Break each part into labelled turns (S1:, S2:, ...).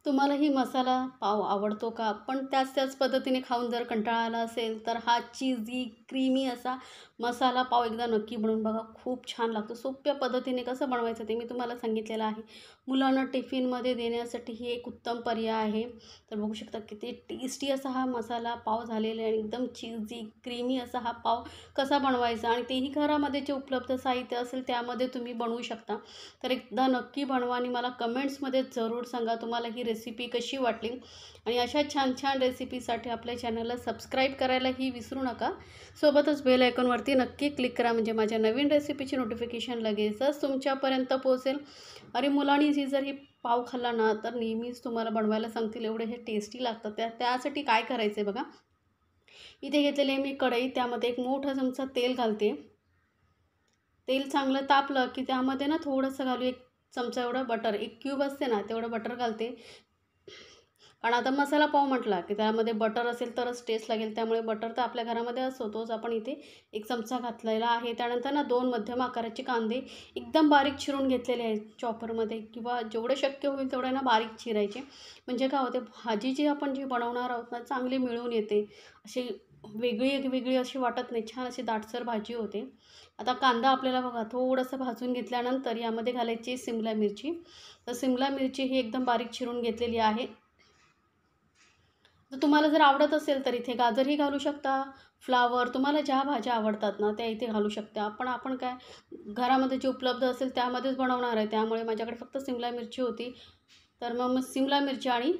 S1: तुम्हालाही मसाला पाव आवडतो का? पण त्याच पद्धतीने खाऊन जर कंटाळा आला असेल, तर हा चीझी, क्रीमी असा मसाला पाव एकदा नक्की बनवून बघा. खूप छान लागतो. सोप्या पद्धतीने कसं बनवायचं ते मी तुम्हाला सांगितलेलं आहे. मुलांना टिफिनमध्ये देण्यासाठी ही एक उत्तम पर्याय आहे. तर बघू शकता किती टेस्टी असा हा मसाला पाव झालेला आहे आणि एकदम चीझी, क्रीमी असा हा पाव कसा बनवायचा आणि तेही घरामध्ये जे उपलब्ध साहित्य असेल त्यामध्ये तुम्ही बनवू शकता. तर एकदा नक्की बनवा आणि मला कमेंट्समध्ये जरूर सांगा तुम्हाला ही रेसिपी कशी वाटली आणि अशा छान छान रेसिपीसाठी आपल्या चॅनलला सबस्क्राईब करायलाही विसरू नका. सोबतच बेल आयकॉनवरती नक्की क्लिक करा म्हणजे माझ्या नवीन रेसिपीची नोटिफिकेशन लगेचच तुमच्यापर्यंत पोहोचेल. आणि मुलांनी जर ही पाव खाल्ला ना तर नेहमीच तुम्हाला बनवायला सांगतील एवढे हे टेस्टी लागतं. त्यासाठी काय करायचं आहे बघा. इथे घेतलेले मी कढई, त्यामध्ये एक मोठा चमचा तेल घालते. तेल चांगलं तापलं की त्यामध्ये ना थोडंसं घालू, एक चमचा एवढं बटर, एक क्यूब असते ना तेवढं बटर घालते. कारण आता मसाला पाव म्हटला की त्यामध्ये बटर असेल तरच टेस्ट लागेल, त्यामुळे बटर तर आपल्या घरामध्ये असतो, तोच आपण इथे एक चमचा घातलेला आहे. त्यानंतर ना 2 मध्यम आकाराचे कांदे एकदम बारीक चिरून घेतलेले आहेत चॉपरमध्ये, किंवा जेवढे शक्य होईल तेवढे ना बारीक चिरायचे. म्हणजे काय होते, भाजी जी आपण बनवणार आहोत ना चांगली मिळून येते. अशी वेगळी अशी वाटत नाही, छान अशी दाटसर भाजी होते. आता कांदा आपल्याला बघा थोडंसं भाजून घेतल्यानंतर यामध्ये घालायची शिमला मिरची. तर शिमला मिरची ही एकदम बारीक चिरून घेतलेली आहे. तर तुम्हाला जर आवडत असेल तर इथे गाजरही घालू शकता, फ्लावर, तुम्हाला ज्या भाज्या आवडतात ना त्या इथे घालू शकता. पण आपण काय घरामध्ये जे उपलब्ध असेल त्यामध्येच बनवणार आहे, त्यामुळे माझ्याकडे फक्त शिमला मिरची होती. तर मग शिमला मिरची आणि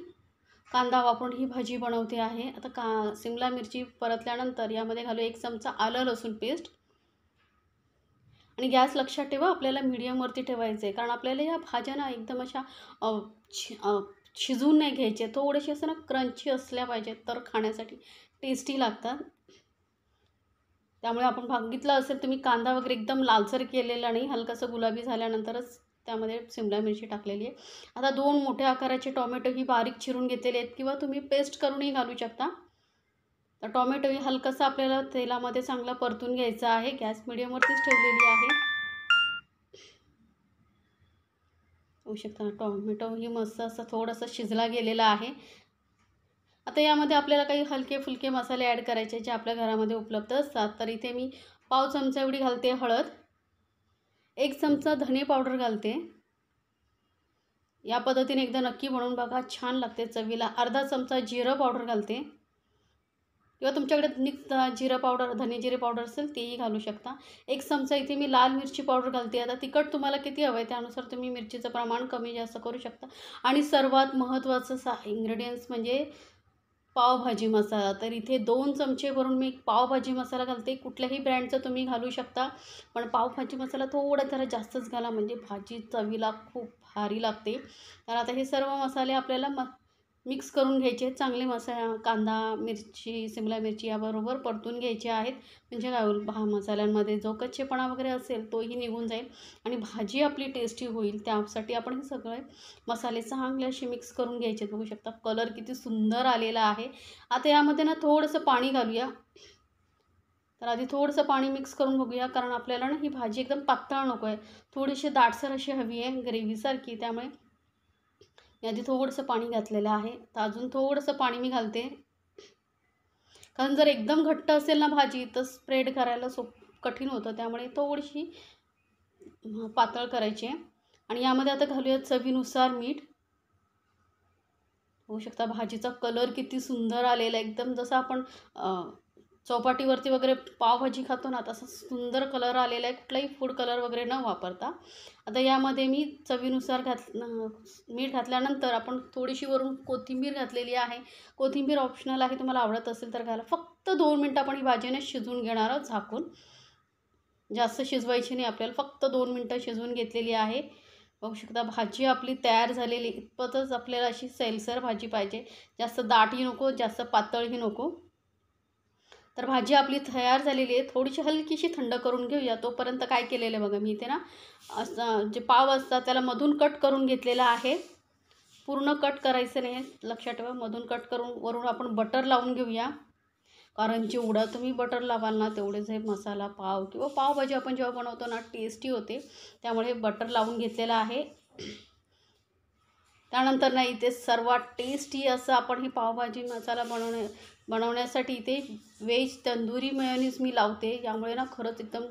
S1: कांदा वापरून ही भाजी बनवते आहे. आता शिमला मिरची परतल्यानंतर यामध्ये घालू 1 चमचा आलं लसूण पेस्ट. आणि गॅस लक्षात ठेवा आपल्याला मीडियमवरती ठेवायचं आहे, कारण आपल्याला या भाज्या ना एकदम अशा शिजवून नाही घ्यायचे, थोडेसे असं ना क्रंची असल्या पाहिजेत तर खाण्यासाठी टेस्टी लागतात. त्यामुळे आपण बघितलं असेल तुम्ही कांदा वगैरे एकदम लालसर केलेला नाही, हलकासं गुलाबी झाल्यानंतरच त्यामध्ये शिमला मिरची टाकलेली आहे. आता 2 मोठ्या आकाराचे टोमॅटो ही बारीक चिरून घेतलेले आहेत, किंवा तुम्ही पेस्ट करूनही घालू शकता. तर टोमॅटो ही हलकासा आपल्याला तेलामध्ये चांगला परतून घ्यायचा आहे. गॅस मिडियमवरतीच ठेवलेली आहे. होऊ शकता टोमॅटो ही मस्त असा थोडासा शिजला गेलेला आहे. आता यामध्ये आपल्याला काही हलके फुलके मसाले ॲड करायचे जे आपल्या घरामध्ये उपलब्ध असतात. तर इथे मी पाव चमचा एवढी घालते हळद, 1 चमचा धने पावडर घालते. या पद्धतीने एकदा नक्की बनवून बघा, छान लागते चवीला. अर्धा चमचा जिरं पावडर घालते, किंवा तुमच्याकडे मिक्स जिरं पावडर, धने जिरे पावडर असेल तेही घालू शकता. 1 चमचा इथे मी लाल मिरची पावडर घालते. आता तिखट तुम्हाला किती हवं आहे त्यानुसार तुम्ही मिरचीचं प्रमाण कमी जास्त करू शकता. आणि सर्वात महत्त्वाचं इन्ग्रेडियंट्स म्हणजे पावभाजी मसाला. तर इथे 2 चमचे भरून मी पावभाजी मसाला घालते. कुठल्याही ब्रँडचा तुम्ही घालू शकता, पण पावभाजी मसाला थोडा जरा जास्तच घाला म्हणजे भाजी चवीला खूप भारी लागते. तर आता हे सर्व मसाले आपल्याला मिक्स करून घ्यायचे. चांगले कांदा, मिरची, शिमला मिरची याबरोबर परतून घ्यायचे आहेत. म्हणजे काय होईल, मसाल्यांमध्ये जो कच्चेपणा वगैरे असेल तोही निघून जाईल आणि भाजी आपली टेस्टी होईल. त्यासाठी आपण हे सगळे मसाले चांगले असे मिक्स करून घ्यायचे. बघू शकता कलर किती सुंदर आलेला आहे. आता यामध्ये ना थोडंसं पाणी घालूया. तर आधी थोडंसं पाणी मिक्स करून बघूया, कारण आपल्याला ना ही भाजी एकदम पातळ नको आहे, थोडीशी दाटसर अशी हवी आहे ग्रेव्हीसारखी. त्यामुळे मी आधी थोडंसं पाणी घातलेलं आहे. तर अजून थोडंसं पाणी मी घालते, कारण जर एकदम घट्ट असेल ना भाजी तर स्प्रेड करायला कठीण होतं. त्यामुळे थोडीशी पातळ करायची आहे. आणि यामध्ये आता घालूया चवीनुसार मीठ. होऊ शकता भाजीचा कलर किती सुंदर आलेला आहे, एकदम जसं आपण चौपाटीवरती वगैरे पावभाजी खातो ना तसा सुंदर कलर आलेला आहे, कुठलाही फूड कलर वगैरे न वापरता. आता यामध्ये मी चवीनुसार मीठ घातल्यानंतर आपण थोडीशी वरून कोथिंबीर घातलेली आहे. कोथिंबीर ऑप्शनल आहे, तुम्हाला आवडत असेल तर घाला. फक्त 2 मिनटं आपण ही भाजीने शिजवून घेणार आहोत झाकून. जास्त शिजवायची नाही आपल्याला, फक्त 2 मिनटं शिजवून घेतलेली आहे. बघू शकता भाजी आपली तयार झालेली. इतपतच आपल्याला अशी सैलसर भाजी पाहिजे, जास्त दाटही नको जास्त पातळही नको. तर भाजी आपली तयार झालेली आहे. थोडीशी हलकीशी थंड करून घेऊया. तोपर्यंत काय केलेलं आहे बघा, मी इथे ना असं जे पाव असतात त्याला मधून कट करून घेतलेला आहे. पूर्ण कट करायचं नाही, लक्षात ठेवा. मधून कट करून वरून आपण बटर लावून घेऊया, कारण जेवढं तुम्ही बटर लावाल ना तेवढेच हे मसाला पाव किंवा पावभाजी आपण जेव्हा बनवतो ना टेस्टी होते. त्यामुळे बटर लावून घेतलेलं आहे. त्यानंतर ना इथे सर्वात टेस्टी असं आपण ही पावभाजी मसाला बनवण्यासाठी इथे व्हेज तंदुरी मेयोनीज मी लावते. यामुळे ना खरंच एकदम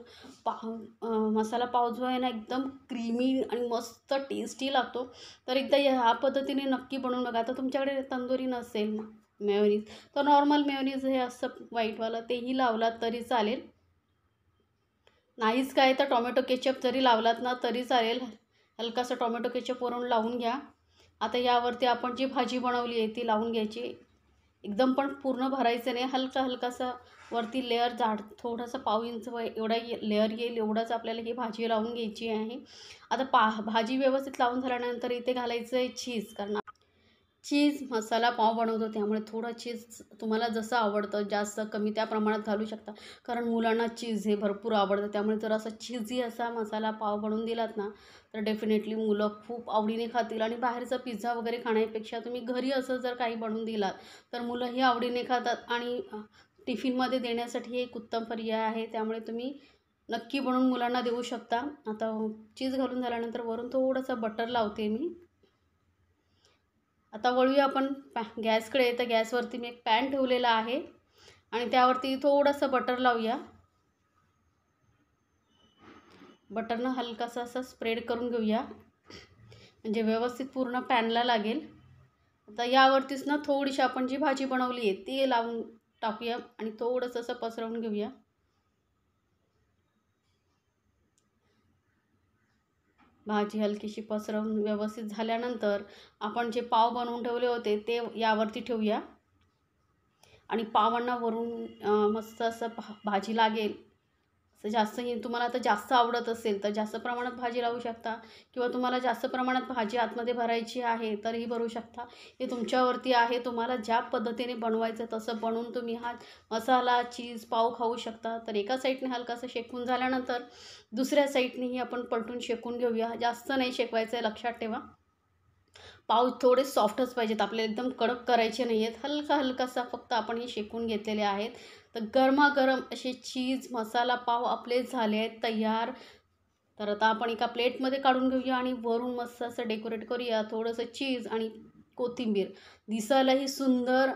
S1: मसाला पाव जो आहे ना एकदम क्रीमी आणि मस्त टेस्टी लागतो. तर एकदा ह्या पद्धतीने नक्की बनवून बघा. आता तुमच्याकडे तंदुरी नसेल मेयोनीज तर नॉर्मल मेयोनीज हे असं व्हाईटवालं तेही लावलात तरी चालेल. नाहीच काय तर टोमॅटो केचप जरी लावलात ना तरी चालेल. हलकासा टोमॅटो केचप वरून लावून घ्या. आता यावरती आपण जी भाजी बनवली आहे ती लावून घ्यायची. एकदम पण पूर्ण भरायचं नाही, हलकासा वरती लेअर जाड थोडासा पाव इंच एवढा लेअर येईल एवढंच आपल्याला ही भाजी लावून घ्यायची आहे. आता भाजी व्यवस्थित लावून झाल्यानंतर इथे घालायचं आहे चीज. कारण चीज मसाला पाव बनवतो त्यामुळे थोडं चीज तुम्हाला जसं आवडतं जास्त कमी त्या प्रमाणात घालू शकता. कारण मुलांना चीज हे भरपूर आवडतं. त्यामुळे जर असा चीजी असा मसाला पाव बनवून दिलात ना तर डेफिनेटली मुलं खूप आवडीने खातील. आणि बाहेरचा पिझ्झा वगैरे खाण्यापेक्षा तुम्ही घरी असं जर काही बनवून दिलात तर मुलंही आवडीने खातात. आणि टिफिनमध्ये देण्यासाठी एक उत्तम पर्याय आहे. त्यामुळे तुम्ही नक्की बनवून मुलांना देऊ शकता. आता चीज घालून झाल्यानंतर वरून थोडंसं बटर लावते मी. आता वळूया आपण गॅसकडे. तर गॅसवरती मी एक पॅन ठेवलेला आहे आणि त्यावरती थोडंसं बटर लावूया. बटरनं हलकासा असं स्प्रेड करून घेऊया म्हणजे व्यवस्थित पूर्ण पॅनला लागेल. आता यावरतीच ना थोडीशी आपण जी भाजी बनवली आहे ती लावून टाकूया आणि थोडंसं असं पसरवून घेऊया. भाजी हलकीशी पसरवून व्यवस्थित झाल्यानंतर आपण जे पाव बनवून ठेवले होते ते यावरती ठेवूया. आणि पावांना वरून मस्त असं भाजी लागेल असं जास्त तुम्हाला आता जास्त आवडत असेल तर जास्त प्रमाणात भाजी लावू शकता. किंवा तुम्हाला जास्त प्रमाणात भाजी आतमध्ये भरायची आहे तरीही भरू शकता. हे तुमच्यावरती आहे. तुम्हाला ज्या पद्धतीने बनवायचं तसं बनवून तुम्ही हा मसाला चीज पाव खाऊ शकता. तर एका साईडने हलकासं शेकून झाल्यानंतर दुसऱ्या साईडनेही आपण पलटून शेकून घेऊया. जास्त नाही शेकवायचं आहे, लक्षात ठेवा. पाव थोडे सॉफ्टच पाहिजेत, आपल्याला एकदम कडक करायचे नाही आहेत. हलकासा फक्त आपण हे शेकून घेतलेले आहेत. तर गरमागरम असे चीज मसाला पाव आपले झाले आहेत तयार. तर आता आपण एका प्लेटमध्ये काढून घेऊया आणि वरून मस्त असं डेकोरेट करूया थोडंसं चीज आणि कोथिंबीर. दिसायलाही सुंदर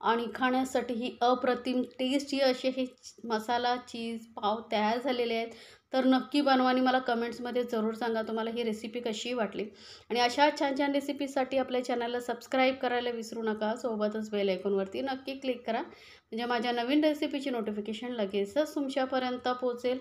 S1: आणि खाण्यासाठीही अप्रतिम टेस्टी असे हे मसाला चीज पाव तयार झालेले आहेत. तर नक्की बनवा आणि मला कमेंट्समध्ये जरूर सांगा तुम्हाला ही रेसिपी कशी वाटली. आणि अशा छान छान रेसिपीसाठी आपल्या चॅनलला सबस्क्राईब करायला विसरू नका. सोबतच बेल आयकॉनवरती नक्की क्लिक करा म्हणजे माझ्या नवीन रेसिपीची नोटिफिकेशन लगेचच तुमच्यापर्यंत पोहोचेल.